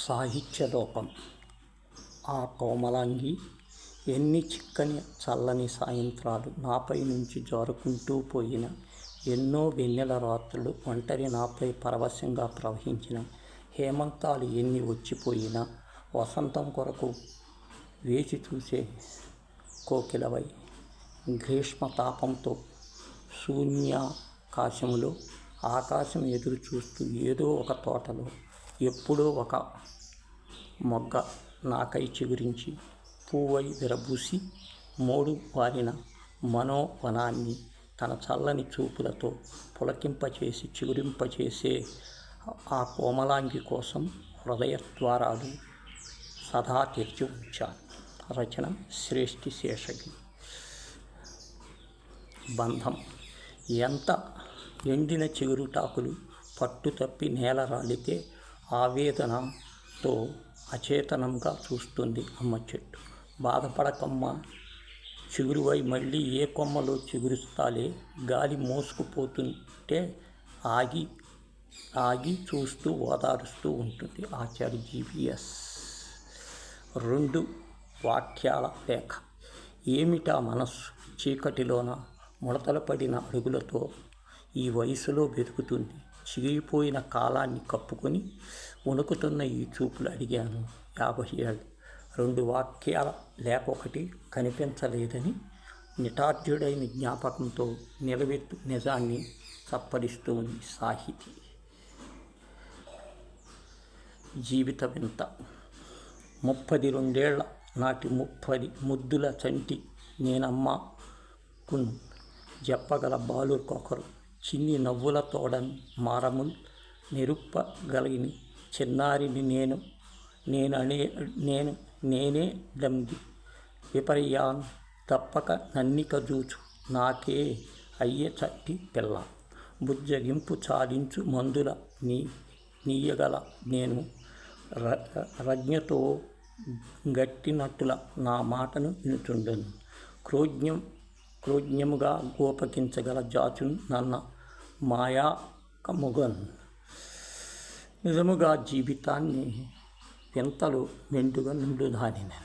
సాహిత్యలోకం. ఆ కోమలాంగి ఎన్ని చిక్కని చల్లని సాయంత్రాలు నాపై నుంచి జారుకుంటూ పోయిన, ఎన్నో వెన్నెల రాత్రులు ఒంటరి నాపై పరవశంగా ప్రవహించిన, హేమంతాలు ఎన్ని వచ్చిపోయినా వసంతం కొరకు వేచి చూసే కోకిలవై, గ్రీష్మ తాపంతో శూన్యాకాశంలో ఆకాశం ఎదురు చూస్తూ ఏదో ఒక తోటలో ఎప్పుడో ఒక మొగ్గ నాకై చిగురించి పువ్వై విరబూసి మోడు వారిన మనోవనాన్ని తన చల్లని చూపులతో పులకింపచేసి చిగురింపచేసే ఆ కోమలాంగి కోసం హృదయద్వారాలు సదా తెరిచి ఉంచాను. రచన శ్రేష్ఠి శేషగిరి. బంధం. ఎంత ఎండిన చిగురుటాకులు పట్టుతప్పి నేల రాలితే ఆవేదనతో అచేతనంగా చూస్తుంది అమ్మ చెట్టు. బాధపడకమ్మ, చిగురువై మళ్ళీ ఏ కొమ్మలో చిగురుస్తాలే. గాలి మోసుకుపోతుంటే ఆగి చూస్తూ ఓదారుస్తూ ఉంటుంది. ఆచార్య జీవీఎస్. 2 వాక్యాల లేఖ. ఏమిటా మనస్సు చీకటిలోన ముడతలు పడిన అడుగులతో ఈ వయసులో వెతుకుతుంది. చిగిరిపోయిన కాలాన్ని కప్పుకొని వణుకుతున్న ఈ చూపులు అడిగాను 50 ఏళ్ళు. 2 వాక్యాల లేఖ. ఒకటి కనిపించలేదని నిటార్జుడైన జ్ఞాపకంతో నిలవెత్తు నిజాన్ని చప్పరిస్తూ ఉంది సాహితీ. జీవిత వింత. 32 ఏళ్ల నాటి 30 ముద్దుల చంటి నేనమ్మకున్ చెప్పగల బాలుకొకరు, చిన్ని నవ్వుల తోడని మారముల్ నిరుప్పగలిగిన చిన్నారిని నేనే దంది విపర్యాన్ తప్పక నన్నిక జూచు నాకే అయ్య చట్టి పిల్ల. బుజ్జగింపు చాలించు మందుల నీయగల నేను రజ్ఞతో గట్టినట్టుల నా మాటను వినుచుండెను. క్రోజ్ఞముగా గోపకించగల జాచును నన్న మాయాకముగన్. నిజముగా జీవితాన్ని వింతలు మెండుగా నిండుదానిని.